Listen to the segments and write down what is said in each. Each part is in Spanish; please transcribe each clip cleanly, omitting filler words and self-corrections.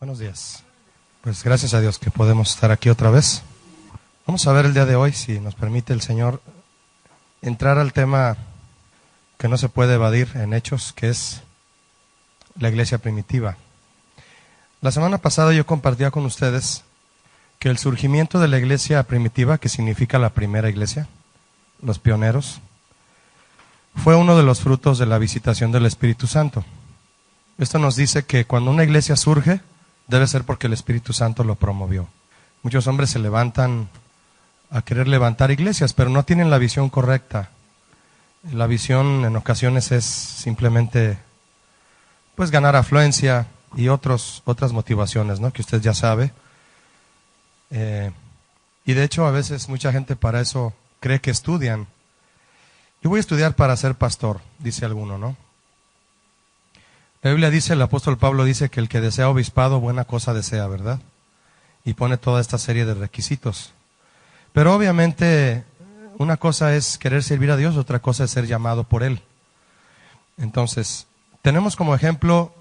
Buenos días. Pues gracias a Dios que podemos estar aquí otra vez. Vamos a ver el día de hoy, si nos permite el Señor, entrar al tema que no se puede evadir en Hechos, que es la iglesia primitiva. La semana pasada yo compartía con ustedes que el surgimiento de la iglesia primitiva, que significa la primera iglesia, los pioneros, fue uno de los frutos de la visitación del Espíritu Santo. Esto nos dice que cuando una iglesia surge, debe ser porque el Espíritu Santo lo promovió. Muchos hombres se levantan a querer levantar iglesias, pero no tienen la visión correcta. La visión en ocasiones es simplemente pues ganar afluencia y otras motivaciones, ¿no? Que usted ya sabe. Y de hecho a veces mucha gente para eso cree que estudian. Yo voy a estudiar para ser pastor, dice alguno, ¿no? La Biblia dice, el apóstol Pablo dice que el que desea obispado, buena cosa desea, ¿verdad? Y pone toda esta serie de requisitos. Pero obviamente una cosa es querer servir a Dios, otra cosa es ser llamado por Él. Entonces, tenemos como ejemplo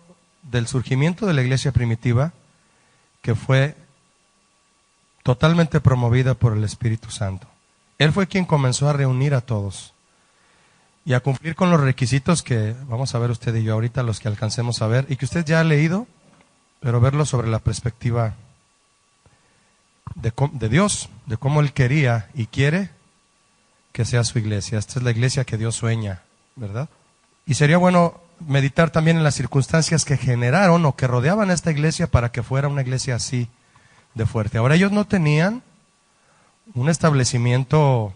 del surgimiento de la iglesia primitiva, que fue totalmente promovida por el Espíritu Santo. Él fue quien comenzó a reunir a todos y a cumplir con los requisitos que vamos a ver usted y yo ahorita, los que alcancemos a ver, y que usted ya ha leído, pero verlo sobre la perspectiva de Dios, de cómo Él quería y quiere que sea su iglesia. Esta es la iglesia que Dios sueña, ¿verdad? Y sería bueno meditar también en las circunstancias que generaron o que rodeaban a esta iglesia para que fuera una iglesia así de fuerte. Ahora, ellos no tenían un establecimiento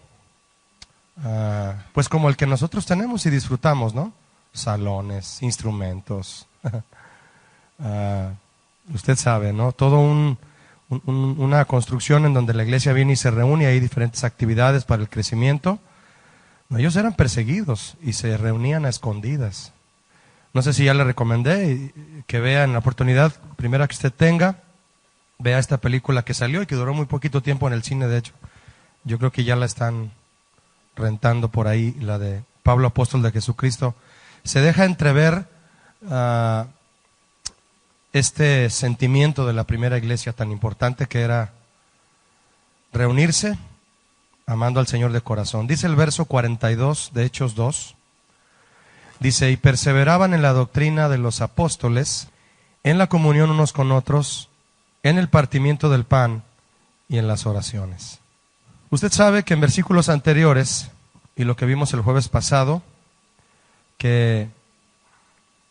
pues como el que nosotros tenemos y disfrutamos, ¿no? Salones, instrumentos, usted sabe, ¿no? Todo una construcción en donde la iglesia viene y se reúne, hay diferentes actividades para el crecimiento. No, ellos eran perseguidos y se reunían a escondidas. No sé si ya le recomendé que vea en la oportunidad primera que usted tenga, vea esta película que salió y que duró muy poquito tiempo en el cine, de hecho. Yo creo que ya la están rentando por ahí, la de Pablo, apóstol de Jesucristo. Se deja entrever este sentimiento de la primera iglesia tan importante, que era reunirse amando al Señor de corazón. Dice el verso 42 de Hechos 2, dice, y perseveraban en la doctrina de los apóstoles, en la comunión unos con otros, en el partimiento del pan y en las oraciones. Usted sabe que en versículos anteriores, y lo que vimos el jueves pasado, que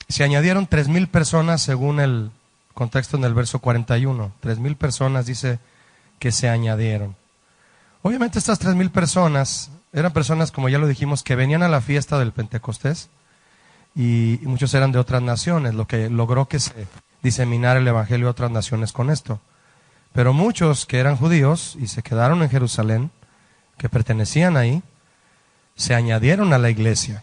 se añadieron 3,000 personas según el contexto en el verso 41. 3,000 personas dice que se añadieron. Obviamente estas 3,000 personas eran personas, como ya lo dijimos, que venían a la fiesta del Pentecostés y muchos eran de otras naciones, lo que logró que se diseminara el evangelio a otras naciones con esto. Pero muchos que eran judíos y se quedaron en Jerusalén, que pertenecían ahí, se añadieron a la iglesia.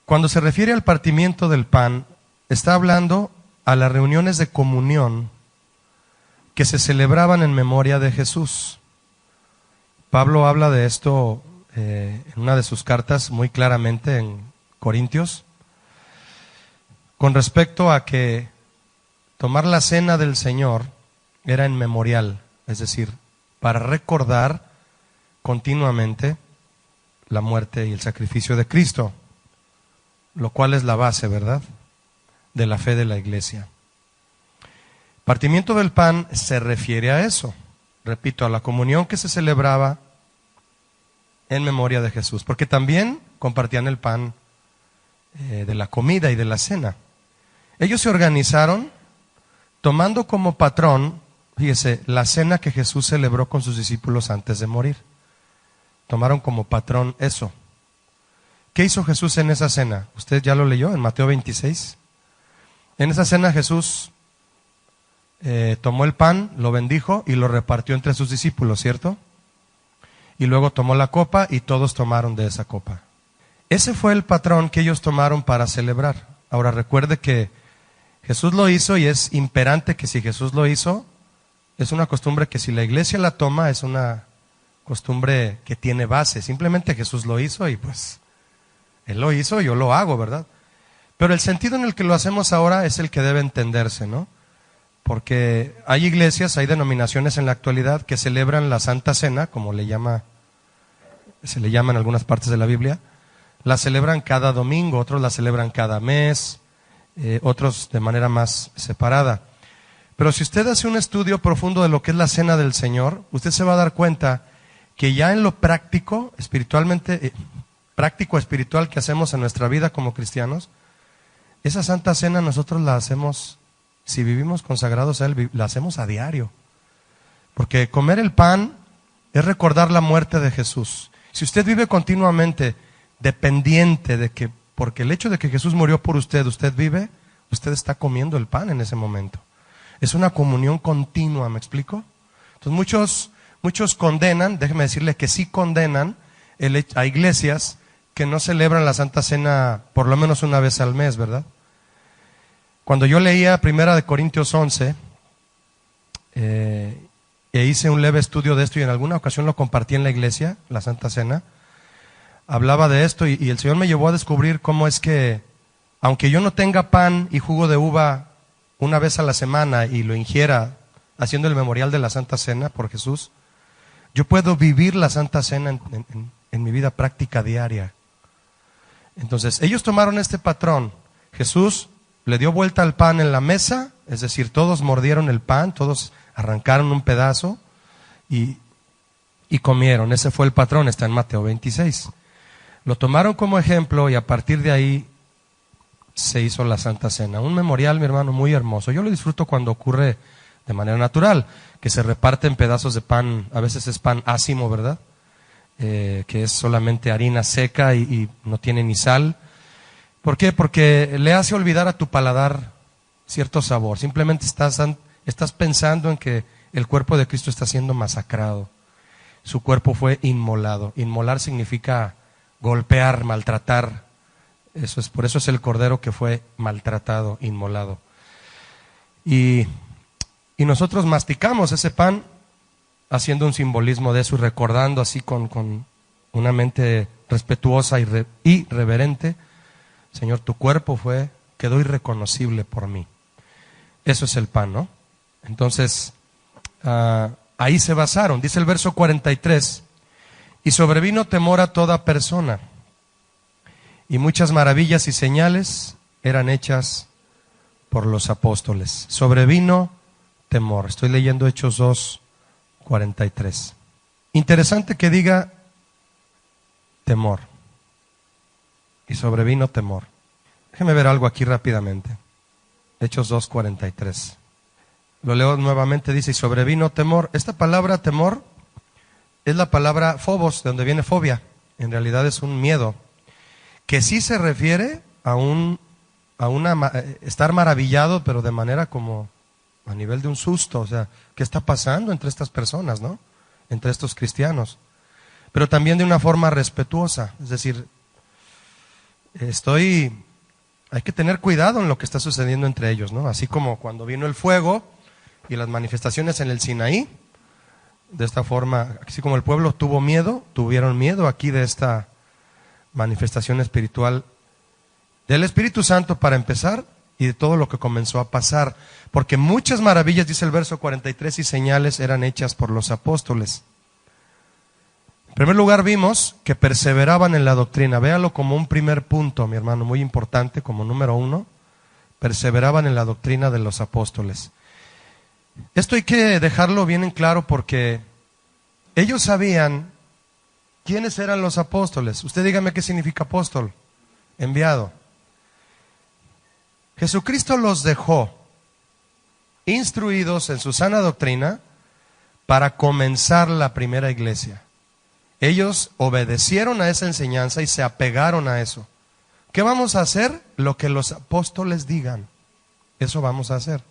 Cuando se refiere al partimiento del pan, está hablando a las reuniones de comunión que se celebraban en memoria de Jesús. Pablo habla de esto en una de sus cartas muy claramente en Corintios, con respecto a que tomar la cena del Señor era en memorial, es decir, para recordar continuamente la muerte y el sacrificio de Cristo, lo cual es la base, ¿verdad?, de la fe de la iglesia. Partimiento del pan se refiere a eso, repito, a la comunión que se celebraba en memoria de Jesús, porque también compartían el pan de la comida y de la cena. Ellos se organizaron tomando como patrón, fíjese, la cena que Jesús celebró con sus discípulos antes de morir. Tomaron como patrón eso. ¿Qué hizo Jesús en esa cena? Usted ya lo leyó en Mateo 26. En esa cena Jesús tomó el pan, lo bendijo y lo repartió entre sus discípulos, ¿cierto? Y luego tomó la copa y todos tomaron de esa copa. Ese fue el patrón que ellos tomaron para celebrar. Ahora recuerde que Jesús lo hizo y es imperante que si Jesús lo hizo, es una costumbre que si la iglesia la toma, es una costumbre que tiene base. Simplemente Jesús lo hizo y pues Él lo hizo, yo lo hago, ¿verdad? Pero el sentido en el que lo hacemos ahora es el que debe entenderse, ¿no? Porque hay iglesias, hay denominaciones en la actualidad que celebran la Santa Cena, como se le llama en algunas partes de la Biblia. La celebran cada domingo, otros la celebran cada mes, otros de manera más separada. Pero si usted hace un estudio profundo de lo que es la Cena del Señor, usted se va a dar cuenta que ya en lo práctico, espiritualmente, práctico espiritual que hacemos en nuestra vida como cristianos, esa Santa Cena nosotros la hacemos, si vivimos consagrados a Él, la hacemos a diario. Porque comer el pan es recordar la muerte de Jesús. Si usted vive continuamente dependiente de que, porque el hecho de que Jesús murió por usted, usted vive, usted está comiendo el pan en ese momento. Es una comunión continua, ¿me explico? Entonces muchos condenan, déjeme decirle que sí condenan a iglesias que no celebran la Santa Cena por lo menos una vez al mes, ¿verdad? Cuando yo leía 1 Corintios 11, e hice un leve estudio de esto y en alguna ocasión lo compartí en la iglesia, la Santa Cena, hablaba de esto y el Señor me llevó a descubrir cómo es que, aunque yo no tenga pan y jugo de uva una vez a la semana y lo ingiera haciendo el memorial de la Santa Cena por Jesús, yo puedo vivir la Santa Cena en mi vida práctica diaria. Entonces, ellos tomaron este patrón. Jesús le dio vuelta al pan en la mesa, es decir, todos mordieron el pan, todos arrancaron un pedazo y comieron. Ese fue el patrón, está en Mateo 26. Lo tomaron como ejemplo y a partir de ahí se hizo la Santa Cena. Un memorial, mi hermano, muy hermoso. Yo lo disfruto cuando ocurre de manera natural, que se reparten pedazos de pan, a veces es pan ácimo, ¿verdad? Que es solamente harina seca y no tiene ni sal. ¿Por qué? Porque le hace olvidar a tu paladar cierto sabor. Simplemente estás pensando en que el cuerpo de Cristo está siendo masacrado. Su cuerpo fue inmolado. Inmolar significa golpear, maltratar. Por eso es el cordero que fue maltratado, inmolado. Y nosotros masticamos ese pan haciendo un simbolismo de eso y recordando así con una mente respetuosa y reverente: Señor, tu cuerpo quedó irreconocible por mí. Eso es el pan, ¿no? Entonces, ahí se basaron. Dice el verso 43, y sobrevino temor a toda persona, y muchas maravillas y señales eran hechas por los apóstoles. Sobrevino temor. Estoy leyendo Hechos 2:43. Interesante que diga temor. Y sobrevino temor. Déjeme ver algo aquí rápidamente. Hechos 2:43. Lo leo nuevamente, dice, y sobrevino temor. Esta palabra temor es la palabra phobos, de donde viene fobia. En realidad es un miedo, que sí se refiere a estar maravillado, pero de manera como a nivel de un susto. O sea, ¿qué está pasando entre estas personas, no? Entre estos cristianos. Pero también de una forma respetuosa. Es decir, hay que tener cuidado en lo que está sucediendo entre ellos, ¿no? Así como cuando vino el fuego y las manifestaciones en el Sinaí, de esta forma, así como el pueblo tuvieron miedo aquí de esta manifestación espiritual del Espíritu Santo para empezar, y de todo lo que comenzó a pasar, porque muchas maravillas, dice el verso 43, y señales eran hechas por los apóstoles. En primer lugar vimos que perseveraban en la doctrina. Véalo como un primer punto, mi hermano, muy importante, como número 1, perseveraban en la doctrina de los apóstoles. Esto hay que dejarlo bien en claro porque ellos sabían quiénes eran los apóstoles. Usted dígame qué significa apóstol, enviado. Jesucristo los dejó instruidos en su sana doctrina para comenzar la primera iglesia. Ellos obedecieron a esa enseñanza y se apegaron a eso. ¿Qué vamos a hacer? Lo que los apóstoles digan. Eso vamos a hacer.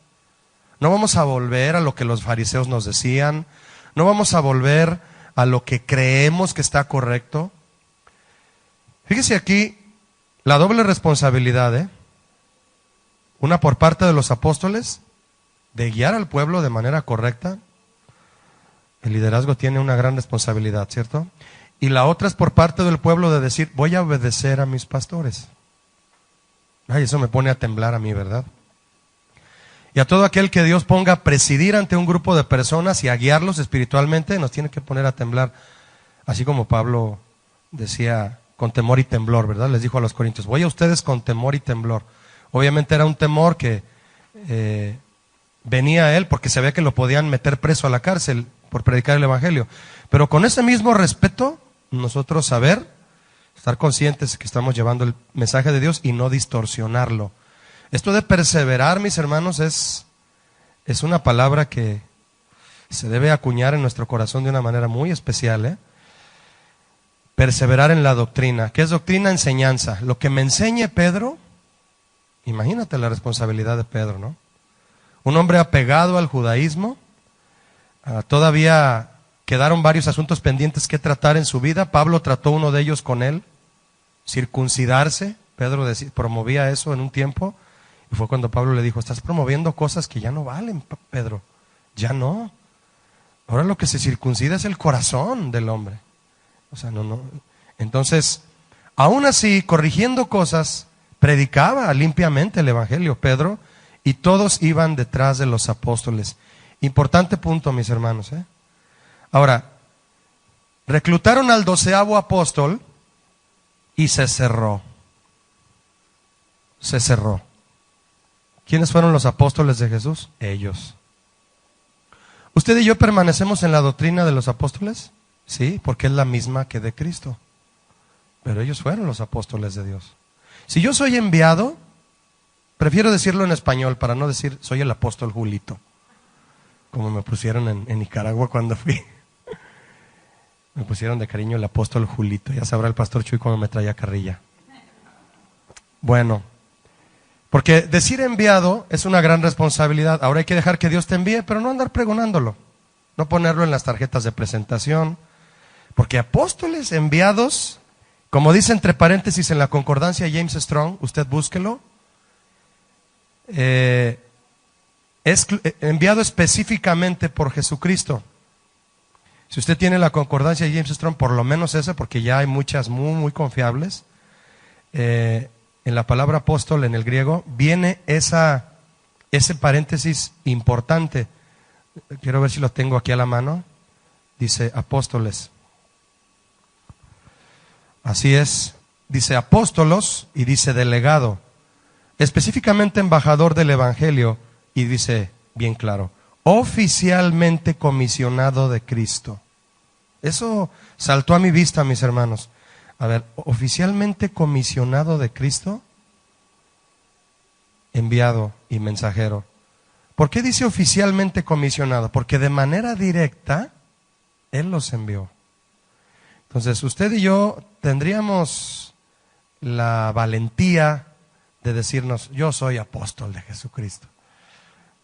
No vamos a volver a lo que los fariseos nos decían. No vamos a volver a lo que creemos que está correcto. Fíjese aquí la doble responsabilidad, una por parte de los apóstoles, de guiar al pueblo de manera correcta. El liderazgo tiene una gran responsabilidad, ¿cierto? Y la otra es por parte del pueblo de decir, voy a obedecer a mis pastores. Ay, eso me pone a temblar a mí, ¿verdad? Y a todo aquel que Dios ponga a presidir ante un grupo de personas y a guiarlos espiritualmente, nos tiene que poner a temblar. Así como Pablo decía, con temor y temblor, ¿verdad? Les dijo a los corintios, voy a ustedes con temor y temblor. Obviamente era un temor que venía a él porque se veía que lo podían meter preso a la cárcel por predicar el evangelio. Pero con ese mismo respeto, nosotros estar conscientes que estamos llevando el mensaje de Dios y no distorsionarlo. Esto de perseverar, mis hermanos, es una palabra que se debe acuñar en nuestro corazón de una manera muy especial, Perseverar en la doctrina. ¿Qué es doctrina? Enseñanza. Lo que me enseñe Pedro, imagínate la responsabilidad de Pedro, ¿no? Un hombre apegado al judaísmo, todavía quedaron varios asuntos pendientes que tratar en su vida. Pablo trató uno de ellos con él, circuncidarse. Pedro promovía eso en un tiempo. Y fue cuando Pablo le dijo, estás promoviendo cosas que ya no valen, Pedro. Ya no. Ahora lo que se circuncida es el corazón del hombre. O sea, no. Entonces, aún así, corrigiendo cosas, predicaba limpiamente el evangelio, Pedro, y todos iban detrás de los apóstoles. Importante punto, mis hermanos. Ahora, reclutaron al 12º apóstol y se cerró. Se cerró. ¿Quiénes fueron los apóstoles de Jesús? Ellos. ¿Usted y yo permanecemos en la doctrina de los apóstoles? Sí, porque es la misma que de Cristo. Pero ellos fueron los apóstoles de Dios. Si yo soy enviado, prefiero decirlo en español para no decir soy el apóstol Julito, como me pusieron en Nicaragua cuando fui. Me pusieron de cariño el apóstol Julito. Ya sabrá el pastor Chuy cómo me traía carrilla. Bueno, porque decir enviado es una gran responsabilidad. Ahora hay que dejar que Dios te envíe, pero no andar pregonándolo. No ponerlo en las tarjetas de presentación. Porque apóstoles enviados, como dice entre paréntesis en la concordancia James Strong, usted búsquelo, es enviado específicamente por Jesucristo. Si usted tiene la concordancia de James Strong, por lo menos esa, porque ya hay muchas muy, muy confiables, en la palabra apóstol en el griego viene ese paréntesis importante. Quiero ver si lo tengo aquí a la mano. Dice apóstoles. Así es. Dice apóstolos y dice delegado. Específicamente embajador del evangelio. Y dice bien claro, oficialmente comisionado de Cristo. Eso saltó a mi vista, mis hermanos. A ver, oficialmente comisionado de Cristo, enviado y mensajero. ¿Por qué dice oficialmente comisionado? Porque de manera directa Él los envió. Entonces, usted y yo tendríamos la valentía de decirnos, yo soy apóstol de Jesucristo.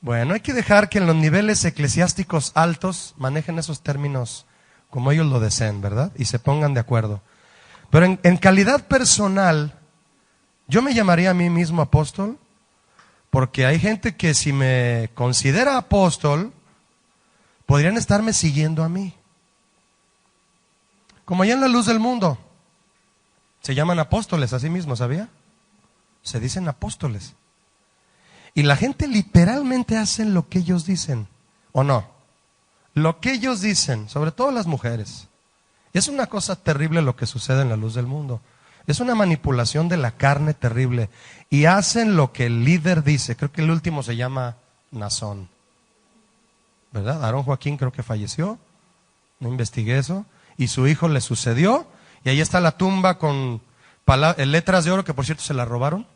Bueno, hay que dejar que en los niveles eclesiásticos altos manejen esos términos como ellos lo deseen, ¿verdad? Y se pongan de acuerdo. Pero en calidad personal, yo me llamaría a mí mismo apóstol, porque hay gente que si me considera apóstol, podrían estarme siguiendo a mí. Como allá en la luz del mundo, se llaman apóstoles a sí mismos, ¿sabía? Se dicen apóstoles. Y la gente literalmente hace lo que ellos dicen, ¿o no? Lo que ellos dicen, sobre todo las mujeres. Es una cosa terrible lo que sucede en la luz del mundo. Es una manipulación de la carne terrible. Y hacen lo que el líder dice. Creo que el último se llama Nazón, ¿verdad? Aarón Joaquín creo que falleció. No investigué eso. Y su hijo le sucedió. Y ahí está la tumba con letras de oro que por cierto se las robaron.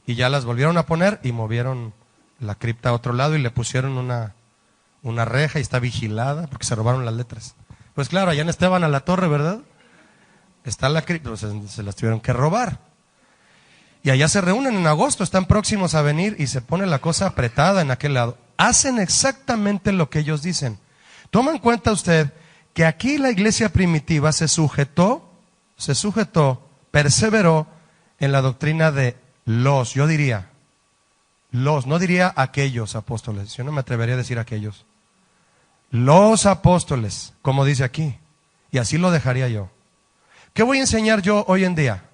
Y ya las volvieron a poner y movieron la cripta a otro lado y le pusieron una reja y está vigilada porque se robaron las letras. Pues claro, allá en Esteban a la Torre, ¿verdad? Está la cripta, pues se las tuvieron que robar. Y allá se reúnen en agosto, están próximos a venir y se pone la cosa apretada en aquel lado. Hacen exactamente lo que ellos dicen. Toma en cuenta usted que aquí la iglesia primitiva se sujetó, perseveró en la doctrina de yo diría, no diría aquellos apóstoles, yo no me atrevería a decir aquellos. Los apóstoles, como dice aquí, y así lo dejaría yo. ¿Qué voy a enseñar yo hoy en día?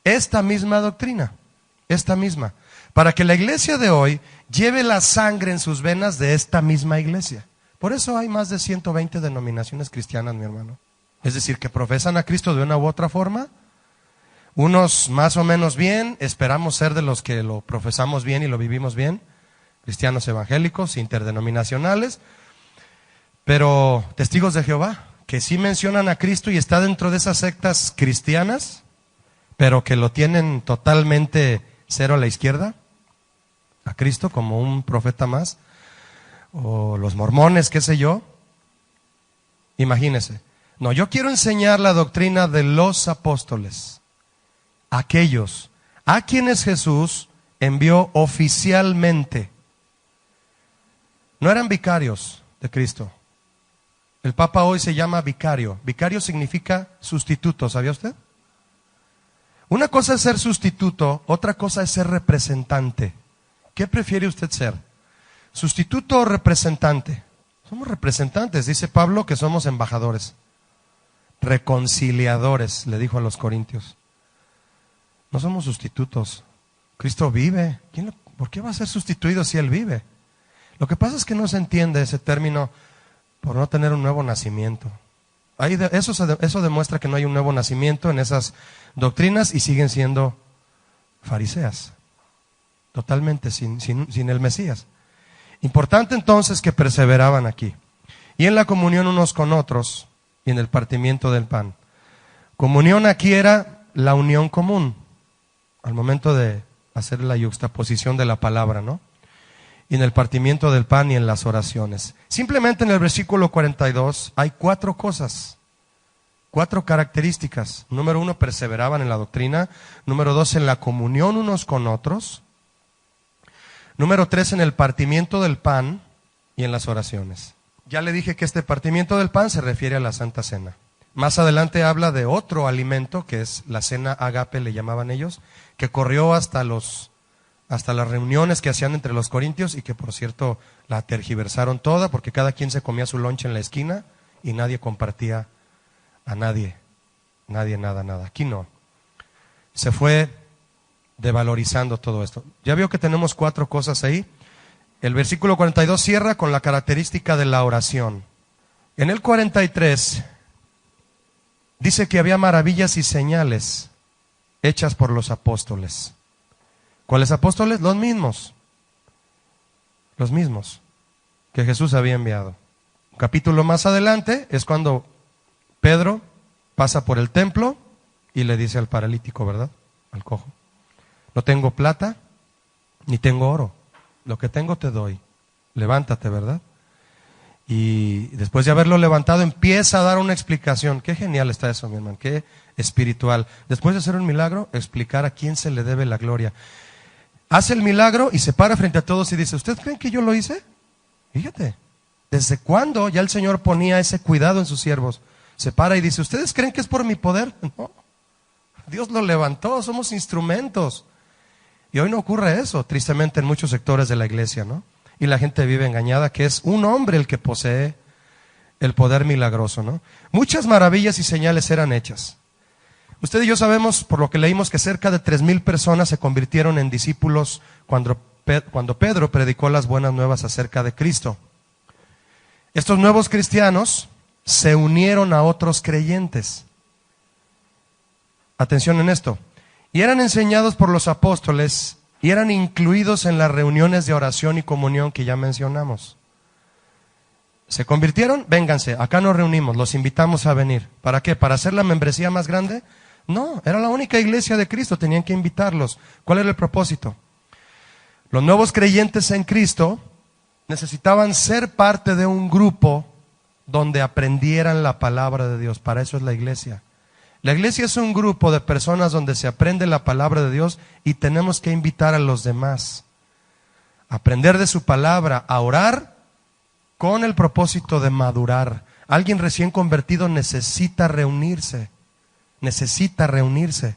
Esta misma doctrina, esta misma. para que la iglesia de hoy lleve la sangre en sus venas de esta misma iglesia. Por eso hay más de 120 denominaciones cristianas, mi hermano. Es decir, que profesan a Cristo de una u otra forma. Unos más o menos bien, esperamos ser de los que lo profesamos bien y lo vivimos bien. Cristianos evangélicos, interdenominacionales. Pero testigos de Jehová, que sí mencionan a Cristo y está dentro de esas sectas cristianas, pero que lo tienen totalmente cero a la izquierda, a Cristo como un profeta más, o los mormones, qué sé yo. Imagínese. No, yo quiero enseñar la doctrina de los apóstoles, aquellos a quienes Jesús envió oficialmente. No eran vicarios de Cristo. El Papa hoy se llama vicario. Vicario significa sustituto, ¿sabía usted? Una cosa es ser sustituto, otra cosa es ser representante. ¿Qué prefiere usted ser? ¿Sustituto o representante? Somos representantes, dice Pablo, que somos embajadores. Reconciliadores, le dijo a los corintios. No somos sustitutos. Cristo vive. ¿Por qué va a ser sustituido si Él vive? Lo que pasa es que no se entiende ese término por no tener un nuevo nacimiento. Eso demuestra que no hay un nuevo nacimiento en esas doctrinas y siguen siendo fariseas. Totalmente sin el Mesías. Importante entonces que perseveraban aquí. Y en la comunión unos con otros y en el partimiento del pan. Comunión aquí era la unión común. Al momento de hacer la yuxtaposición de la palabra, ¿no? Y en el partimiento del pan y en las oraciones. Simplemente en el versículo 42 hay 4 cosas, 4 características. Número 1, perseveraban en la doctrina. Número 2, en la comunión unos con otros. Número 3, en el partimiento del pan y en las oraciones. Ya le dije que este partimiento del pan se refiere a la Santa Cena. Más adelante habla de otro alimento, que es la cena agape, le llamaban ellos, que corrió hasta las reuniones que hacían entre los corintios y que, por cierto, la tergiversaron toda porque cada quien se comía su lonche en la esquina y nadie compartía a nadie. Nadie, nada. Aquí no. Se fue devalorizando todo esto. Ya vio que tenemos 4 cosas ahí. El versículo 42 cierra con la característica de la oración. En el 43 dice que había maravillas y señales hechas por los apóstoles. ¿Cuáles apóstoles? Los mismos que Jesús había enviado. Un capítulo más adelante es cuando Pedro pasa por el templo y le dice al paralítico, ¿verdad? Al cojo: no tengo plata ni tengo oro, lo que tengo te doy, levántate, ¿verdad? Y después de haberlo levantado empieza a dar una explicación. Qué genial está eso, mi hermano, qué espiritual. Después de hacer un milagro, explicar a quién se le debe la gloria. Hace el milagro y se para frente a todos y dice: ¿ustedes creen que yo lo hice? Fíjate, ¿desde cuándo ya el Señor ponía ese cuidado en sus siervos? Se para y dice: ¿ustedes creen que es por mi poder? No, Dios lo levantó, somos instrumentos. Y hoy no ocurre eso, tristemente, en muchos sectores de la iglesia, ¿no? Y la gente vive engañada que es un hombre el que posee el poder milagroso, ¿no? Muchas maravillas y señales eran hechas. Usted y yo sabemos, por lo que leímos, que cerca de 3,000 personas se convirtieron en discípulos cuando Pedro predicó las buenas nuevas acerca de Cristo. Estos nuevos cristianos se unieron a otros creyentes. Atención en esto. Y eran enseñados por los apóstoles y eran incluidos en las reuniones de oración y comunión que ya mencionamos. ¿Se convirtieron? Vénganse, acá nos reunimos, los invitamos a venir. ¿Para qué? ¿Para hacer la membresía más grande? No, era la única iglesia de Cristo, tenían que invitarlos. ¿Cuál era el propósito? Los nuevos creyentes en Cristo necesitaban ser parte de un grupo donde aprendieran la palabra de Dios. Para eso es la iglesia. La iglesia es un grupo de personas donde se aprende la palabra de Dios y tenemos que invitar a los demás a aprender de su palabra, a orar con el propósito de madurar. Alguien recién convertido necesita reunirse. Necesita reunirse.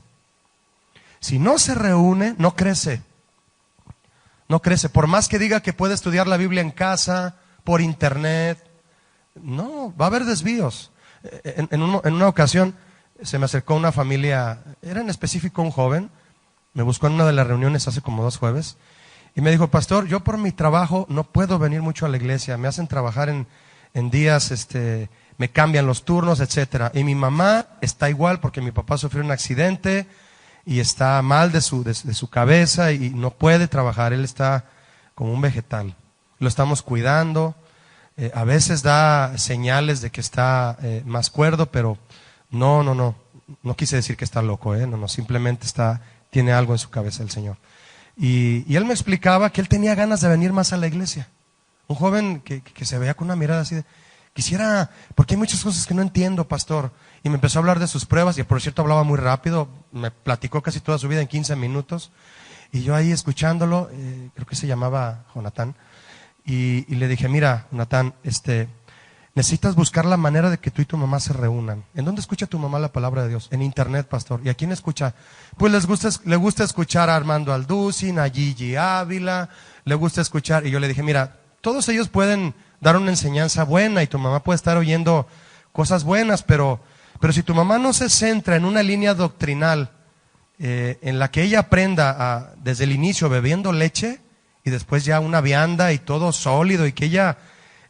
Si no se reúne, no crece. No crece. Por más que diga que puede estudiar la Biblia en casa, por internet, no, va a haber desvíos. En una ocasión se me acercó una familia, era en específico un joven, Me buscó en una de las reuniones hace como 2 jueves y me dijo, pastor, yo por mi trabajo no puedo venir mucho a la iglesia, me hacen trabajar en días, me cambian los turnos, etcétera. Y mi mamá está igual porque mi papá sufrió un accidente y está mal de su cabeza y no puede trabajar, él está como un vegetal. Lo estamos cuidando, a veces da señales de que está más cuerdo, pero no quise decir que está loco, no, simplemente tiene algo en su cabeza el Señor. Y él me explicaba que él tenía ganas de venir más a la iglesia. Un joven que se veía con una mirada así de, quisiera, porque hay muchas cosas que no entiendo, pastor. Y me empezó a hablar de sus pruebas, y por cierto hablaba muy rápido, me platicó casi toda su vida en 15 minutos. Y yo ahí escuchándolo, creo que se llamaba Jonatán, y le dije, mira, Jonatán, necesitas buscar la manera de que tú y tu mamá se reúnan. ¿En dónde escucha tu mamá la palabra de Dios? En internet, pastor. ¿Y a quién escucha? Pues le gusta escuchar a Armando Alducin, a Gigi Ávila, le gusta escuchar. Y yo le dije, mira, todos ellos pueden dar una enseñanza buena y tu mamá puede estar oyendo cosas buenas, pero si tu mamá no se centra en una línea doctrinal en la que ella aprenda desde el inicio bebiendo leche y después ya una vianda y todo sólido y que ella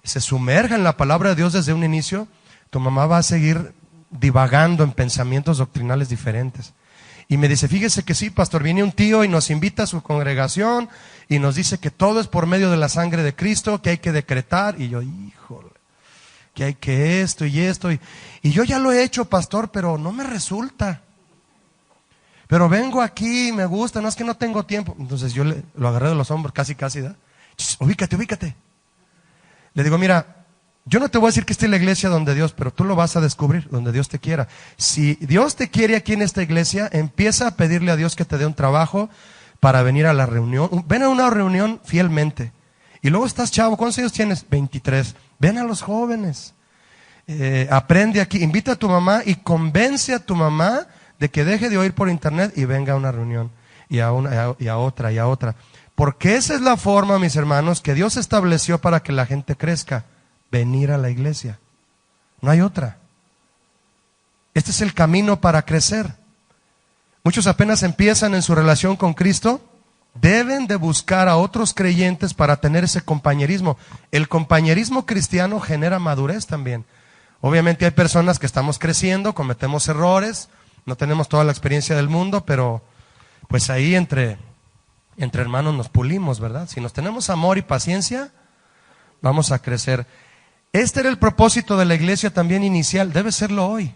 se sumerja en la palabra de Dios desde un inicio, tu mamá va a seguir divagando en pensamientos doctrinales diferentes. Y me dice, fíjese que sí, pastor, viene un tío y nos invita a su congregación y nos dice que todo es por medio de la sangre de Cristo, que hay que decretar. Y yo, híjole, que hay que esto y esto. Y yo ya lo he hecho, pastor, pero no me resulta. Pero vengo aquí, me gusta, no es que no tengo tiempo. Entonces yo lo agarré de los hombros, casi, ¿da? Ubícate. Le digo, mira, yo no te voy a decir que esta es la iglesia donde Dios, pero tú lo vas a descubrir, donde Dios te quiera. Si Dios te quiere aquí en esta iglesia, empieza a pedirle a Dios que te dé un trabajo para venir a la reunión. Ven a una reunión fielmente. Y luego estás chavo, ¿cuántos años tienes? 23. Ven a los jóvenes. Aprende aquí, invita a tu mamá y convence a tu mamá de que deje de oír por internet y venga a una reunión. Y a otra. Porque esa es la forma, mis hermanos, que Dios estableció para que la gente crezca. Venir a la iglesia. No hay otra. Este es el camino para crecer. Muchos apenas empiezan en su relación con Cristo. Deben de buscar a otros creyentes para tener ese compañerismo. El compañerismo cristiano genera madurez también. Obviamente hay personas que estamos creciendo, cometemos errores, no tenemos toda la experiencia del mundo, pero pues ahí entre hermanos nos pulimos, ¿verdad? Si nos tenemos amor y paciencia, vamos a crecer. Este era el propósito de la iglesia también inicial, debe serlo hoy.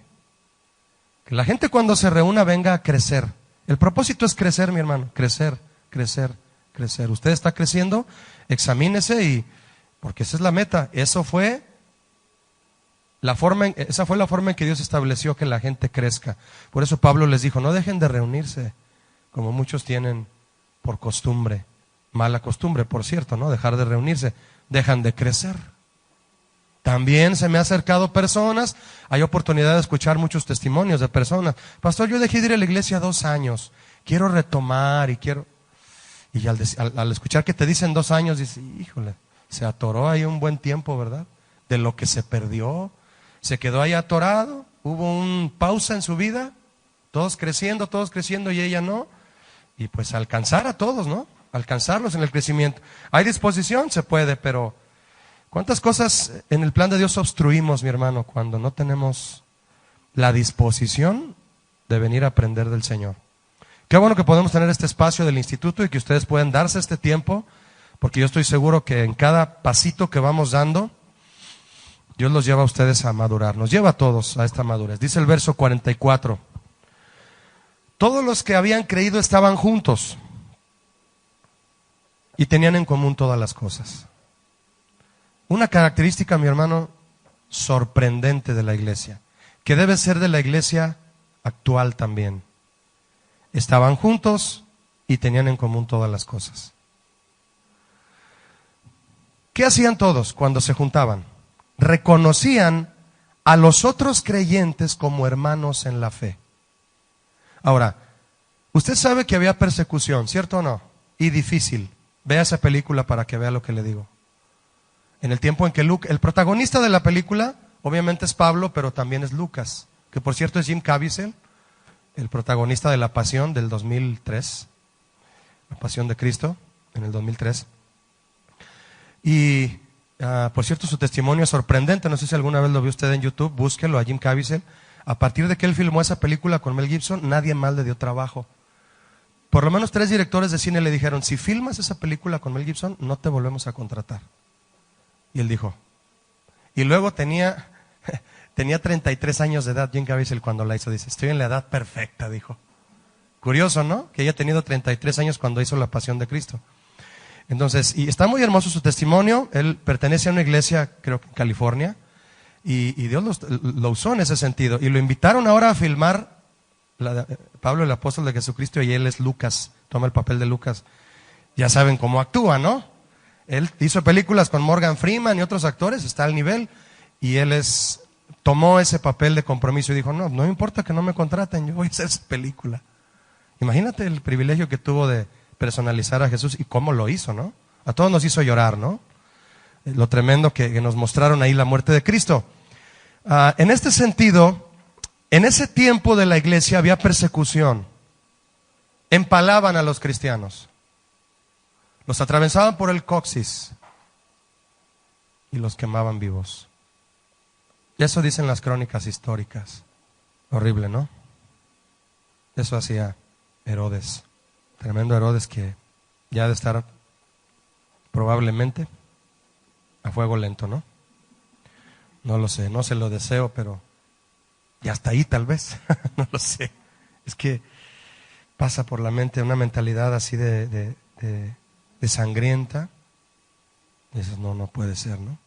Que la gente cuando se reúna venga a crecer. El propósito es crecer, mi hermano, crecer. Usted está creciendo, examínese porque esa es la meta. Esa fue la forma en que Dios estableció que la gente crezca. Por eso Pablo les dijo, no dejen de reunirse, como muchos tienen por costumbre, mala costumbre, por cierto, ¿no? Dejar de reunirse, dejan de crecer. También se me han acercado personas, hay oportunidad de escuchar muchos testimonios de personas. Pastor, yo dejé de ir a la iglesia 2 años, quiero retomar y al escuchar que te dicen 2 años, dice, híjole, se atoró ahí un buen tiempo, ¿verdad? De lo que se perdió, se quedó ahí atorado, hubo un pausa en su vida, todos creciendo y ella no. Y pues alcanzar a todos, ¿no? Alcanzarlos en el crecimiento. ¿Hay disposición? Se puede, pero ¿cuántas cosas en el plan de Dios obstruimos, mi hermano, cuando no tenemos la disposición de venir a aprender del Señor? Qué bueno que podemos tener este espacio del instituto y que ustedes pueden darse este tiempo, porque yo estoy seguro que en cada pasito que vamos dando, Dios los lleva a ustedes a madurar, nos lleva a todos a esta madurez. Dice el verso 44. Todos los que habían creído estaban juntos y tenían en común todas las cosas. Una característica, mi hermano, sorprendente de la iglesia, que debe ser de la iglesia actual también. Estaban juntos y tenían en común todas las cosas. ¿Qué hacían todos cuando se juntaban? Reconocían a los otros creyentes como hermanos en la fe. Ahora, usted sabe que había persecución, ¿cierto o no? Y difícil. Vea esa película para que vea lo que le digo. En el tiempo en que el protagonista de la película, obviamente es Pablo, pero también es Lucas, que por cierto es Jim Caviezel, el protagonista de La Pasión del 2003. La Pasión de Cristo, en el 2003. Y, por cierto, su testimonio es sorprendente. No sé si alguna vez lo vio usted en YouTube. Búsquelo a Jim Caviezel. A partir de que él filmó esa película con Mel Gibson, nadie más le dio trabajo. Por lo menos 3 directores de cine le dijeron: si filmas esa película con Mel Gibson, no te volvemos a contratar. Y él dijo. Y luego tenía 33 años de edad Jim Caviezel cuando la hizo. Dice: estoy en la edad perfecta, dijo. Curioso, ¿no? Que haya tenido 33 años cuando hizo La Pasión de Cristo. Entonces, y está muy hermoso su testimonio. Él pertenece a una iglesia, creo que en California, y Dios lo usó en ese sentido. Y lo invitaron ahora a filmar Pablo, el apóstol de Jesucristo, y él es Lucas, toma el papel de Lucas. Ya saben cómo actúa, ¿no? Él hizo películas con Morgan Freeman y otros actores, está al nivel, y él tomó ese papel de compromiso y dijo: no me importa que no me contraten, yo voy a hacer esa película. Imagínate el privilegio que tuvo de personalizar a Jesús y cómo lo hizo, ¿no? A todos nos hizo llorar, ¿no? Lo tremendo que nos mostraron ahí la muerte de Cristo. En este sentido, en ese tiempo de la iglesia había persecución. Empalaban a los cristianos. Los atravesaban por el coxis y los quemaban vivos. Y eso dicen las crónicas históricas. Horrible, ¿no? Eso hacía Herodes. Tremendo Herodes, que ya ha de estar probablemente a fuego lento, ¿no? No lo sé, no se lo deseo, pero ya está ahí tal vez. No lo sé. Es que pasa por la mente una mentalidad así de sangrienta. Y eso no puede ser, ¿no?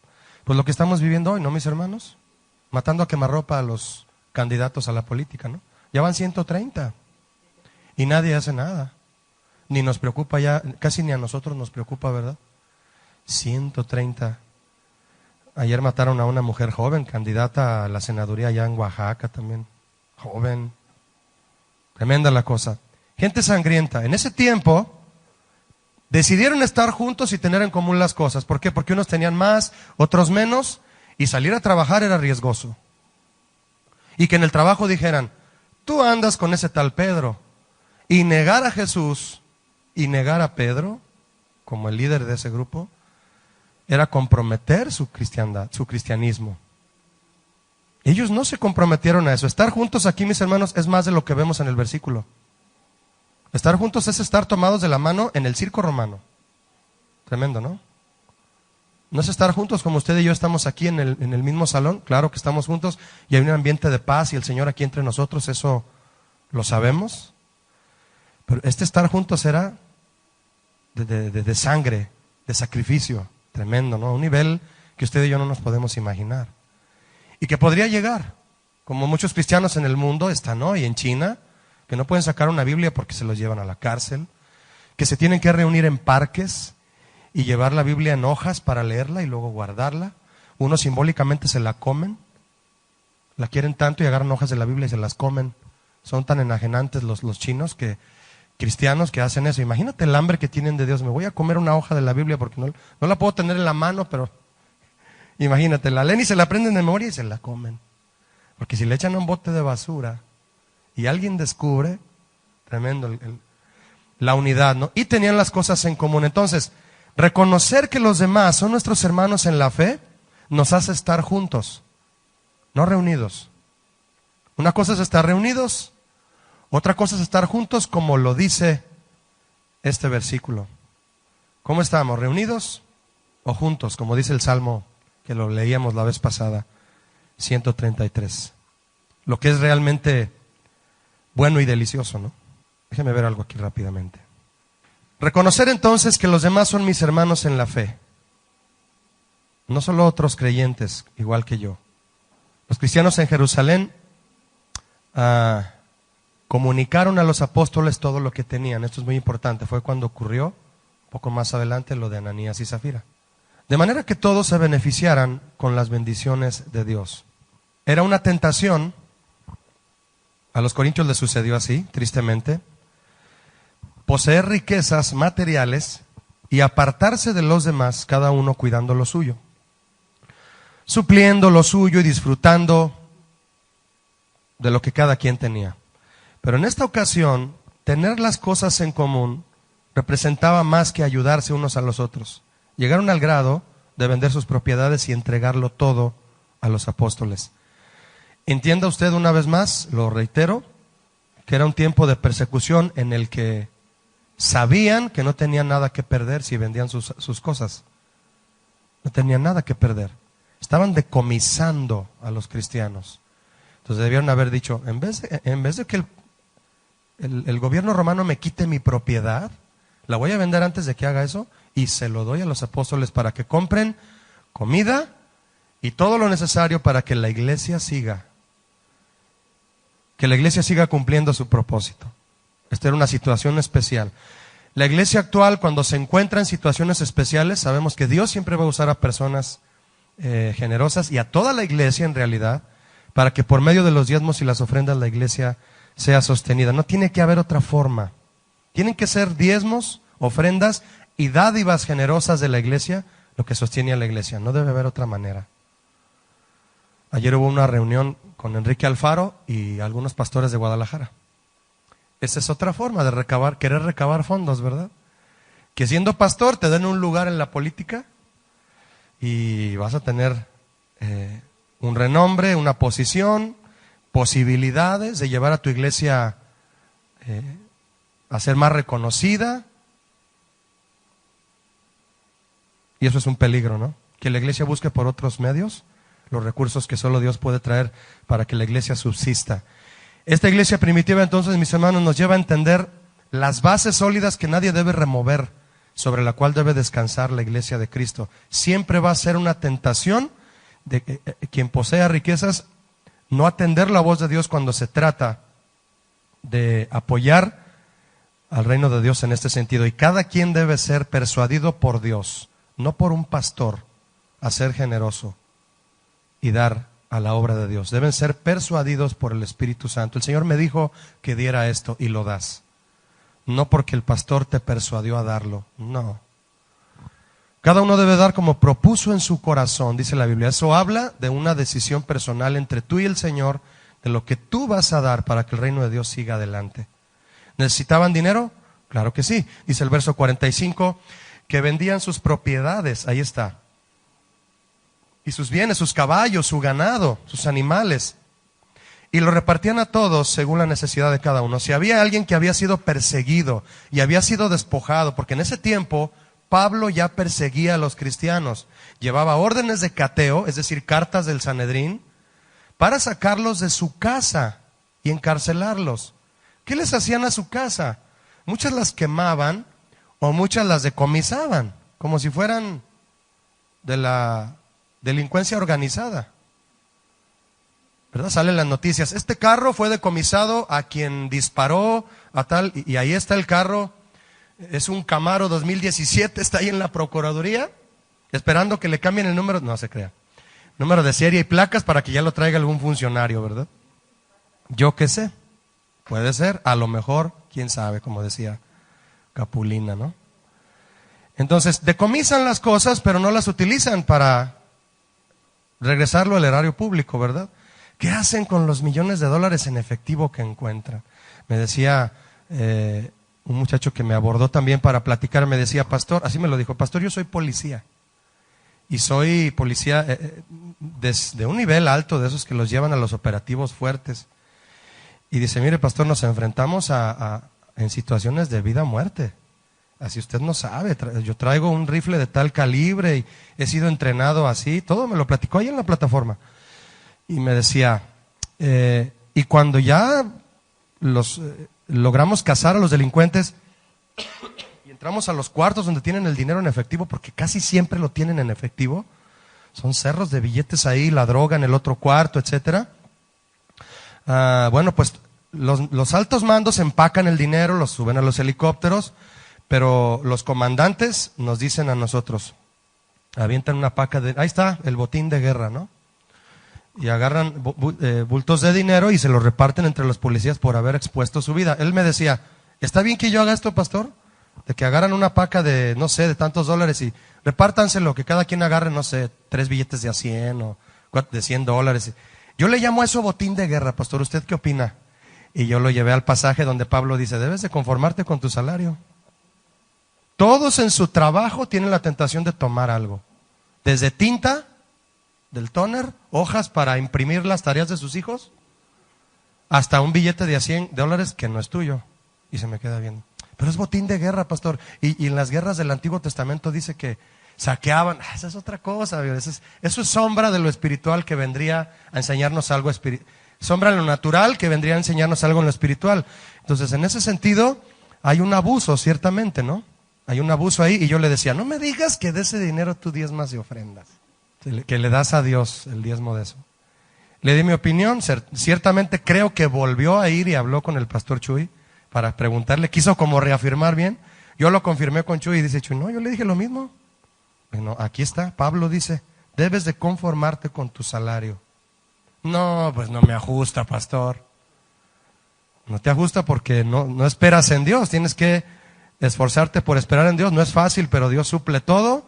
Pues lo que estamos viviendo hoy, ¿no, mis hermanos? Matando a quemarropa a los candidatos a la política, ¿no? Ya van 130 y nadie hace nada. Ni nos preocupa ya, casi ni a nosotros nos preocupa, ¿verdad? 130. Ayer mataron a una mujer joven, candidata a la senaduría allá en Oaxaca también. Joven. Tremenda la cosa. Gente sangrienta. En ese tiempo decidieron estar juntos y tener en común las cosas. ¿Por qué? Porque unos tenían más, otros menos, y salir a trabajar era riesgoso. Y que en el trabajo dijeran: tú andas con ese tal Pedro. Y negar a Jesús y negar a Pedro, como el líder de ese grupo, era comprometer su cristiandad, su cristianismo. Ellos no se comprometieron a eso. Estar juntos aquí, mis hermanos, es más de lo que vemos en el versículo. Estar juntos es estar tomados de la mano en el circo romano. Tremendo, ¿no? No es estar juntos como usted y yo estamos aquí en el mismo salón. Claro que estamos juntos y hay un ambiente de paz y el Señor aquí entre nosotros, eso lo sabemos. Pero estar juntos era de sangre, de sacrificio. Tremendo, ¿no? Un nivel que usted y yo no nos podemos imaginar. Y que podría llegar, como muchos cristianos en el mundo están hoy en China, que no pueden sacar una Biblia porque se los llevan a la cárcel, que se tienen que reunir en parques y llevar la Biblia en hojas para leerla y luego guardarla. Unos simbólicamente se la comen, la quieren tanto y agarran hojas de la Biblia y se las comen. Son tan enajenantes los chinos, que cristianos que hacen eso. Imagínate el hambre que tienen de Dios. Me voy a comer una hoja de la Biblia porque no la puedo tener en la mano, pero imagínate, la leen y se la aprenden de memoria y se la comen. Porque si le echan a un bote de basura y alguien descubre, tremendo la unidad, ¿no? Y tenían las cosas en común. Entonces, reconocer que los demás son nuestros hermanos en la fe nos hace estar juntos, no reunidos. Una cosa es estar reunidos, otra cosa es estar juntos, como lo dice este versículo. ¿Cómo estamos? ¿Reunidos o juntos? Como dice el Salmo que lo leíamos la vez pasada, 133. Lo que es realmente bueno y delicioso, ¿no? Déjeme ver algo aquí rápidamente. Reconocer entonces que los demás son mis hermanos en la fe. No solo otros creyentes, igual que yo. Los cristianos en Jerusalén comunicaron a los apóstoles todo lo que tenían. Esto es muy importante. Fue cuando ocurrió, un poco más adelante, lo de Ananías y Zafira. De manera que todos se beneficiaran con las bendiciones de Dios. Era una tentación. A los corintios les sucedió así, tristemente. Poseer riquezas materiales y apartarse de los demás, cada uno cuidando lo suyo. Supliendo lo suyo y disfrutando de lo que cada quien tenía. Pero en esta ocasión, tener las cosas en común representaba más que ayudarse unos a los otros. Llegaron al grado de vender sus propiedades y entregarlo todo a los apóstoles. Entienda usted una vez más, lo reitero, que era un tiempo de persecución en el que sabían que no tenían nada que perder si vendían sus cosas. No tenían nada que perder. Estaban decomisando a los cristianos. Entonces debieron haber dicho, en vez de que el gobierno romano me quite mi propiedad, la voy a vender antes de que haga eso y se lo doy a los apóstoles para que compren comida y todo lo necesario para que la iglesia siga cumpliendo su propósito. Esta era una situación especial. La iglesia actual, cuando se encuentra en situaciones especiales, sabemos que Dios siempre va a usar a personas generosas y a toda la iglesia en realidad, para que por medio de los diezmos y las ofrendas la iglesia sea sostenida. No tiene que haber otra forma. Tienen que ser diezmos, ofrendas y dádivas generosas de la iglesia lo que sostiene a la iglesia. No debe haber otra manera. Ayer hubo una reunión con Enrique Alfaro y algunos pastores de Guadalajara. Esa es otra forma de querer recabar fondos, ¿verdad? Que siendo pastor te den un lugar en la política y vas a tener un renombre, una posición, posibilidades de llevar a tu iglesia a ser más reconocida. Y eso es un peligro, ¿no? Que la iglesia busque por otros medios los recursos que solo Dios puede traer para que la iglesia subsista. Esta iglesia primitiva, entonces, mis hermanos, nos lleva a entender las bases sólidas que nadie debe remover, sobre la cual debe descansar la iglesia de Cristo. Siempre va a ser una tentación de quien posea riquezas no atender la voz de Dios cuando se trata de apoyar al reino de Dios en este sentido. Y cada quien debe ser persuadido por Dios, no por un pastor, a ser generoso y dar a la obra de Dios. Deben ser persuadidos por el Espíritu Santo. El Señor me dijo que diera esto y lo das. No porque el pastor te persuadió a darlo, no. Cada uno debe dar como propuso en su corazón, dice la Biblia. Eso habla de una decisión personal entre tú y el Señor, de lo que tú vas a dar para que el reino de Dios siga adelante. ¿Necesitaban dinero? Claro que sí. Dice el verso 45, que vendían sus propiedades, ahí está, y sus bienes, sus caballos, su ganado, sus animales, y lo repartían a todos según la necesidad de cada uno. Si había alguien que había sido perseguido y había sido despojado, porque en ese tiempo Pablo ya perseguía a los cristianos, llevaba órdenes de cateo, es decir, cartas del Sanedrín, para sacarlos de su casa y encarcelarlos. ¿Qué les hacían a su casa? Muchas las quemaban o muchas las decomisaban, como si fueran de la delincuencia organizada. ¿Verdad? Salen las noticias. Este carro fue decomisado a quien disparó a tal, y ahí está el carro. Es un Camaro 2017, está ahí en la Procuraduría, esperando que le cambien el número, no se crea, número de serie y placas para que ya lo traiga algún funcionario, ¿verdad? Yo qué sé, puede ser, a lo mejor, quién sabe, como decía Capulina, ¿no? Entonces, decomisan las cosas, pero no las utilizan para regresarlo al erario público, ¿verdad? ¿Qué hacen con los millones de dólares en efectivo que encuentran? Me decía un muchacho que me abordó también para platicar, me decía, pastor, así me lo dijo, pastor, yo soy policía. Y soy policía de un nivel alto, de esos que los llevan a los operativos fuertes. Y dice, mire, pastor, nos enfrentamos en situaciones de vida o muerte. Así usted no sabe, yo traigo un rifle de tal calibre y he sido entrenado así, todo me lo platicó ahí en la plataforma. Y me decía, y cuando ya logramos cazar a los delincuentes y entramos a los cuartos donde tienen el dinero en efectivo, porque casi siempre lo tienen en efectivo, son cerros de billetes ahí, la droga en el otro cuarto, etcétera. Bueno, pues los altos mandos empacan el dinero, los suben a los helicópteros, pero los comandantes nos dicen a nosotros, avientan una paca de, ahí está el botín de guerra, ¿no? Y agarran bultos de dinero y se los reparten entre los policías por haber expuesto su vida. Él me decía, ¿está bien que yo haga esto, pastor? De que agarran una paca de, no sé, de tantos dólares y repártanselo, que cada quien agarre, no sé, 3 billetes de a 100 o de $100. Yo le llamo a eso botín de guerra, pastor. ¿Usted qué opina? Y yo lo llevé al pasaje donde Pablo dice, debes de conformarte con tu salario. Todos en su trabajo tienen la tentación de tomar algo. Desde tinta, del tóner, hojas para imprimir las tareas de sus hijos, hasta un billete de $100 que no es tuyo. Y se me queda viendo. Pero es botín de guerra, pastor. Y en las guerras del Antiguo Testamento dice que saqueaban. Esa es otra cosa. Eso es sombra de lo espiritual que vendría a enseñarnos algo espiritual. Sombra de lo natural que vendría a enseñarnos algo en lo espiritual. Entonces, en ese sentido, hay un abuso, ciertamente, ¿no? Hay un abuso ahí. Y yo le decía, no me digas que de ese dinero tú diezmas y ofrendas. Que le das a Dios el diezmo de eso. Le di mi opinión. Ciertamente creo que volvió a ir y habló con el pastor Chuy para preguntarle. Quiso como reafirmar bien. Yo lo confirmé con Chuy y dice Chuy, no, yo le dije lo mismo. Bueno, aquí está. Pablo dice, debes de conformarte con tu salario. No, pues no me ajusta, pastor. No te ajusta porque no esperas en Dios. Tienes que esforzarte por esperar en Dios. No es fácil, pero Dios suple todo,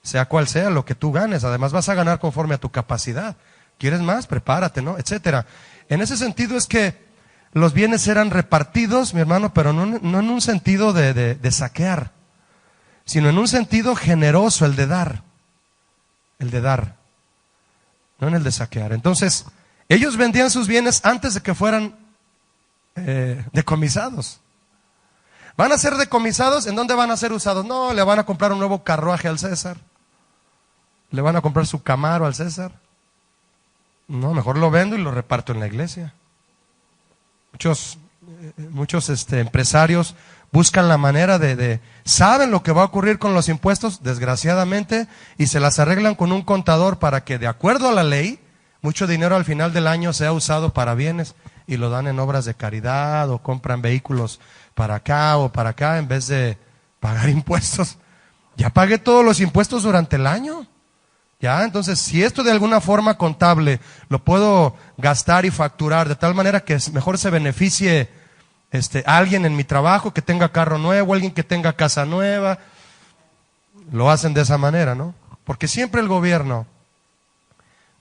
sea cual sea lo que tú ganes. Además vas a ganar conforme a tu capacidad. ¿Quieres más? Prepárate, ¿no? Etcétera. En ese sentido es que los bienes eran repartidos, mi hermano, pero no en un sentido de saquear, sino en un sentido generoso, el de dar. El de dar. No en el de saquear. Entonces, ellos vendían sus bienes antes de que fueran decomisados. ¿Van a ser decomisados? ¿En dónde van a ser usados? No, le van a comprar un nuevo carruaje al César. ¿Le van a comprar su Camaro al César? No, mejor lo vendo y lo reparto en la iglesia. Muchos empresarios buscan la manera saben lo que va a ocurrir con los impuestos, desgraciadamente, y se las arreglan con un contador para que, de acuerdo a la ley, mucho dinero al final del año sea usado para bienes y lo dan en obras de caridad o compran vehículos para acá o para acá en vez de pagar impuestos. Ya pagué todos los impuestos durante el año. Ya, entonces, si esto de alguna forma contable lo puedo gastar y facturar de tal manera que mejor se beneficie alguien en mi trabajo, que tenga carro nuevo, alguien que tenga casa nueva, lo hacen de esa manera, ¿no? Porque siempre el gobierno,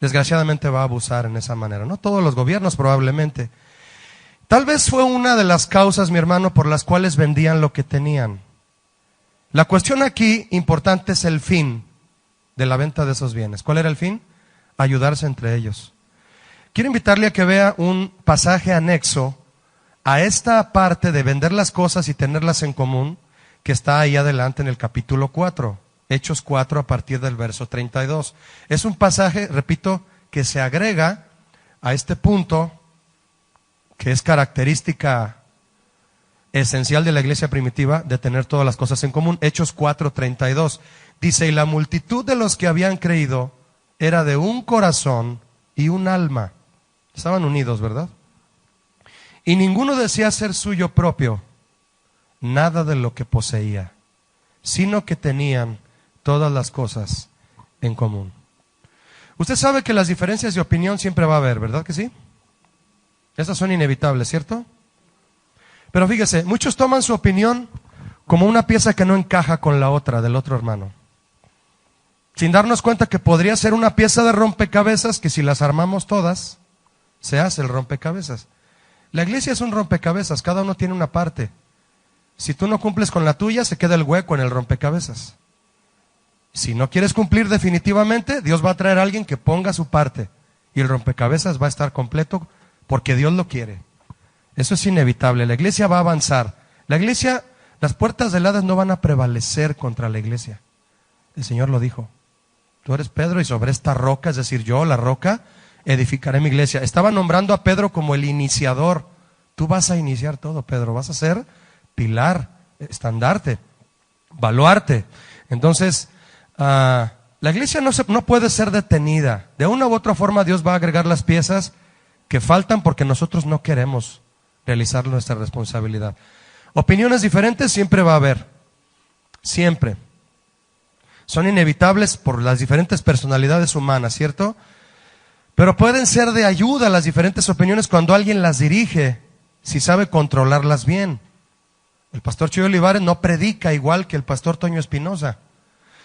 desgraciadamente, va a abusar en esa manera. No todos los gobiernos, probablemente. Tal vez fue una de las causas, mi hermano, por las cuales vendían lo que tenían. La cuestión aquí importante es el fin de la venta de esos bienes. ¿Cuál era el fin? Ayudarse entre ellos. Quiero invitarle a que vea un pasaje anexo a esta parte de vender las cosas y tenerlas en común, que está ahí adelante en el capítulo 4, Hechos 4 a partir del verso 32. Es un pasaje, repito, que se agrega a este punto, que es característica esencial de la iglesia primitiva, de tener todas las cosas en común. Hechos 4:32. Dice, y la multitud de los que habían creído era de un corazón y un alma. Estaban unidos, ¿verdad? Y ninguno decía ser suyo propio nada de lo que poseía, sino que tenían todas las cosas en común. Usted sabe que las diferencias de opinión siempre va a haber, ¿verdad que sí? Esas son inevitables, ¿cierto? Pero fíjese, muchos toman su opinión como una pieza que no encaja con la otra del otro hermano, sin darnos cuenta que podría ser una pieza de rompecabezas que si las armamos todas, se hace el rompecabezas. La iglesia es un rompecabezas, cada uno tiene una parte. Si tú no cumples con la tuya, se queda el hueco en el rompecabezas. Si no quieres cumplir definitivamente, Dios va a traer a alguien que ponga su parte y el rompecabezas va a estar completo porque Dios lo quiere. Eso es inevitable, la iglesia va a avanzar. La iglesia, las puertas del Hades no van a prevalecer contra la iglesia. El Señor lo dijo. Tú eres Pedro y sobre esta roca, es decir, yo, la roca, edificaré mi iglesia. Estaba nombrando a Pedro como el iniciador. Tú vas a iniciar todo, Pedro. Vas a ser pilar, estandarte, baluarte. Entonces, la iglesia no puede ser detenida. De una u otra forma Dios va a agregar las piezas que faltan porque nosotros no queremos realizar nuestra responsabilidad. Opiniones diferentes siempre va a haber. Siempre. Son inevitables por las diferentes personalidades humanas, ¿cierto? Pero pueden ser de ayuda las diferentes opiniones cuando alguien las dirige, si sabe controlarlas bien. El pastor Chuy Olivares no predica igual que el pastor Toño Espinosa,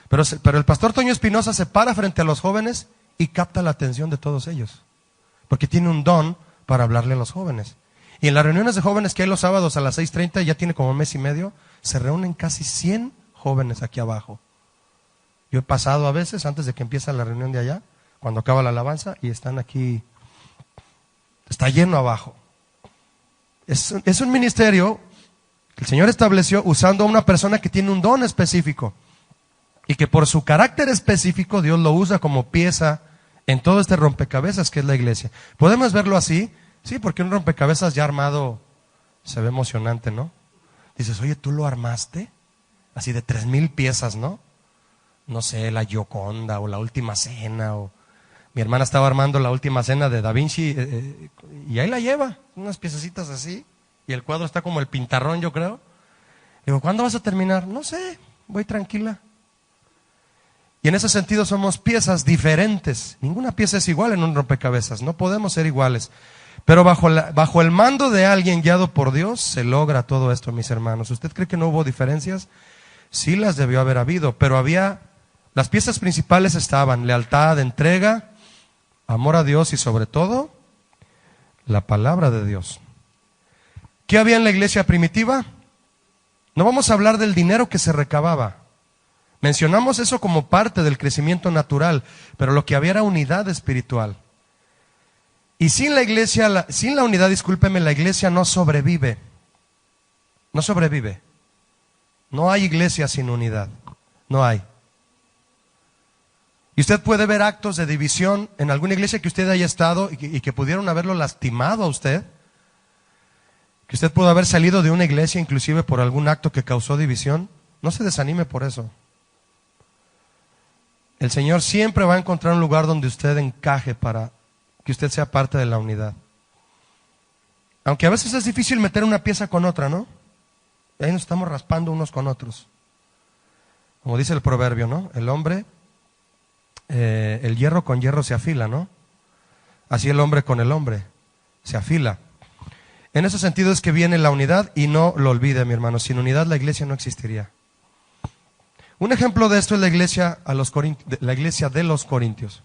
pero el pastor Toño Espinosa se para frente a los jóvenes y capta la atención de todos ellos, porque tiene un don para hablarle a los jóvenes. Y en las reuniones de jóvenes que hay los sábados a las 6:30, ya tiene como un mes y medio, se reúnen casi 100 jóvenes aquí abajo. Yo he pasado a veces antes de que empiece la reunión de allá, cuando acaba la alabanza, y están aquí, está lleno abajo. Es un ministerio que el Señor estableció usando a una persona que tiene un don específico y que por su carácter específico Dios lo usa como pieza en todo este rompecabezas que es la iglesia. ¿Podemos verlo así? Sí, porque un rompecabezas ya armado se ve emocionante, ¿no? Dices, oye, ¿tú lo armaste? Así de 3,000 piezas, ¿no? No sé, la Gioconda o la Última Cena. O mi hermana estaba armando la Última Cena de Da Vinci y ahí la lleva, unas piececitas así. Y el cuadro está como el pintarrón, yo creo. Digo, ¿cuándo vas a terminar? No sé, voy tranquila. Y en ese sentido somos piezas diferentes. Ninguna pieza es igual en un rompecabezas, no podemos ser iguales. Pero bajo el mando de alguien guiado por Dios se logra todo esto, mis hermanos. ¿Usted cree que no hubo diferencias? Sí las debió haber habido, pero las piezas principales estaban: lealtad, entrega, amor a Dios y sobre todo, la palabra de Dios. ¿Qué había en la iglesia primitiva? No vamos a hablar del dinero que se recababa. Mencionamos eso como parte del crecimiento natural, pero lo que había era unidad espiritual. Y sin la iglesia, sin la unidad, discúlpeme, la iglesia no sobrevive. No sobrevive. No hay iglesia sin unidad. No hay. Y usted puede ver actos de división en alguna iglesia que usted haya estado y que pudieron haberlo lastimado a usted. Que usted pudo haber salido de una iglesia inclusive por algún acto que causó división. No se desanime por eso. El Señor siempre va a encontrar un lugar donde usted encaje para que usted sea parte de la unidad. Aunque a veces es difícil meter una pieza con otra, ¿no? Ahí nos estamos raspando unos con otros. Como dice el proverbio, ¿no? El hombre, el hierro con hierro se afila, ¿no? Así el hombre con el hombre se afila. En ese sentido es que viene la unidad, y no lo olvide, mi hermano, sin unidad la iglesia no existiría. Un ejemplo de esto es la iglesia de los Corintios.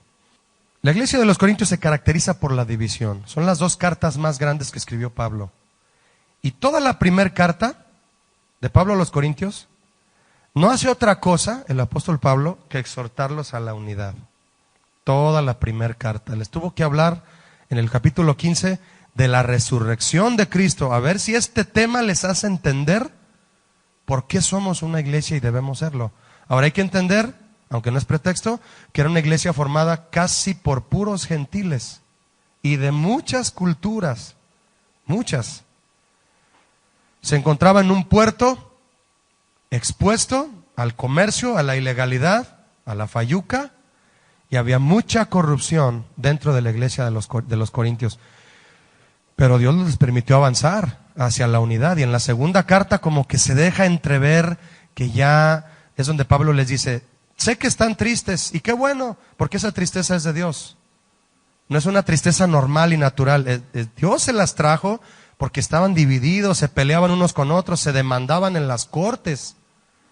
La iglesia de los Corintios se caracteriza por la división. Son las 2 cartas más grandes que escribió Pablo. Y toda la primera carta de Pablo a los Corintios no hace otra cosa, el apóstol Pablo, que exhortarlos a la unidad. Toda la primera carta. Les tuvo que hablar en el capítulo 15 de la resurrección de Cristo. A ver si este tema les hace entender por qué somos una iglesia y debemos serlo. Ahora hay que entender, aunque no es pretexto, que era una iglesia formada casi por puros gentiles y de muchas culturas, muchas. Se encontraba en un puerto expuesto al comercio, a la ilegalidad, a la fayuca, y había mucha corrupción dentro de la iglesia de los Corintios. Pero Dios les permitió avanzar hacia la unidad, y en la segunda carta como que se deja entrever que ya es donde Pablo les dice, sé que están tristes, y qué bueno, porque esa tristeza es de Dios. No es una tristeza normal y natural. Dios se las trajo porque estaban divididos, se peleaban unos con otros, se demandaban en las cortes.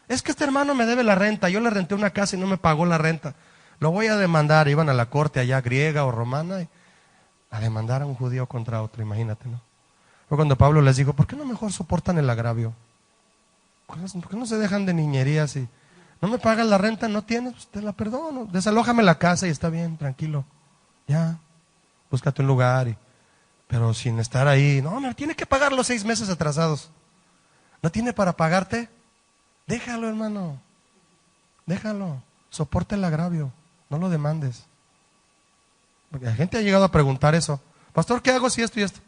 Es que este hermano me debe la renta, yo le renté una casa y no me pagó la renta. Lo voy a demandar. Iban a la corte allá griega o romana a demandar a un judío contra otro, imagínate, ¿no? Fue cuando Pablo les dijo, ¿por qué no mejor soportan el agravio? ¿Por qué no se dejan de niñerías? Y no me pagas la renta, no tienes, pues te la perdono. Desalójame la casa y está bien, tranquilo. Ya, búscate un lugar. Pero sin estar ahí, no, me tiene que pagar los 6 meses atrasados. ¿No tiene para pagarte? Déjalo, hermano. Déjalo. Soporta el agravio. No lo demandes. Porque la gente ha llegado a preguntar eso. Pastor, ¿qué hago si esto y esto?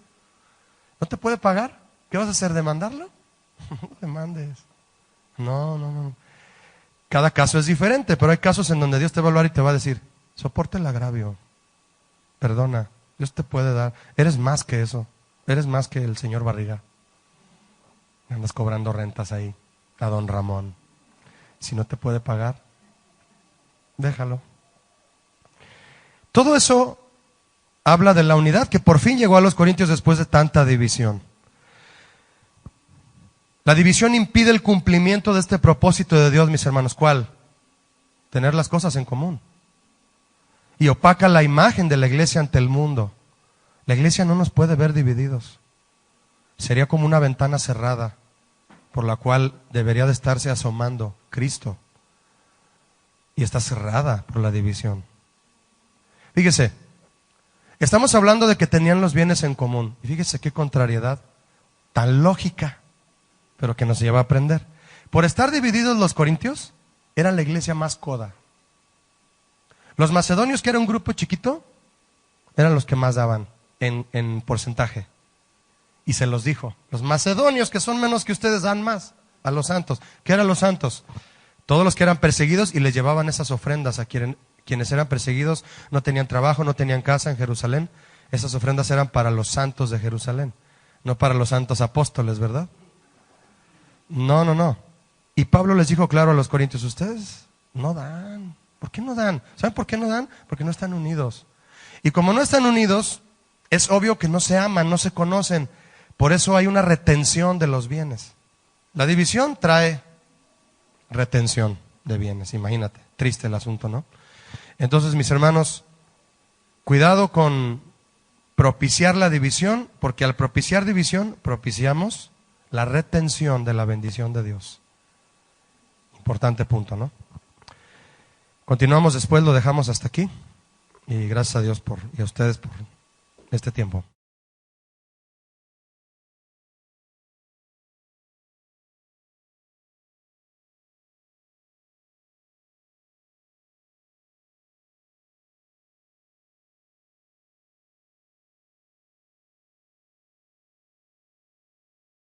¿No te puede pagar? ¿Qué vas a hacer? ¿Demandarlo? No demandes. No. Cada caso es diferente, pero hay casos en donde Dios te va a hablar y te va a decir, soporta el agravio. Perdona. Dios te puede dar. Eres más que eso. Eres más que el señor Barriga. Andas cobrando rentas ahí a don Ramón. Si no te puede pagar, déjalo. Todo eso habla de la unidad que por fin llegó a los Corintios después de tanta división. La división impide el cumplimiento de este propósito de Dios, mis hermanos. ¿Cuál? Tener las cosas en común. Y opaca la imagen de la iglesia ante el mundo. La iglesia no nos puede ver divididos. Sería como una ventana cerrada por la cual debería de estarse asomando Cristo. Y está cerrada por la división. Fíjese, estamos hablando de que tenían los bienes en común. Y fíjese qué contrariedad tan lógica, pero que nos lleva a aprender. Por estar divididos los corintios, eran la iglesia más coda. Los macedonios, que era un grupo chiquito, eran los que más daban en porcentaje. Y se los dijo, los macedonios, que son menos que ustedes, dan más a los santos. ¿Qué eran los santos? Todos los que eran perseguidos, y les llevaban esas ofrendas a quienes eran perseguidos, no tenían trabajo, no tenían casa en Jerusalén. Esas ofrendas eran para los santos de Jerusalén, no para los santos apóstoles, ¿verdad? No. Y Pablo les dijo claro a los corintios, ustedes no dan. ¿Por qué no dan? ¿Saben por qué no dan? Porque no están unidos. Y como no están unidos, es obvio que no se aman, no se conocen. Por eso hay una retención de los bienes. La división trae retención de bienes, imagínate. Triste el asunto, ¿no? Entonces, mis hermanos, cuidado con propiciar la división, porque al propiciar división, propiciamos la retención de la bendición de Dios. Importante punto, ¿no? Continuamos después, lo dejamos hasta aquí. Y gracias a Dios y a ustedes por este tiempo.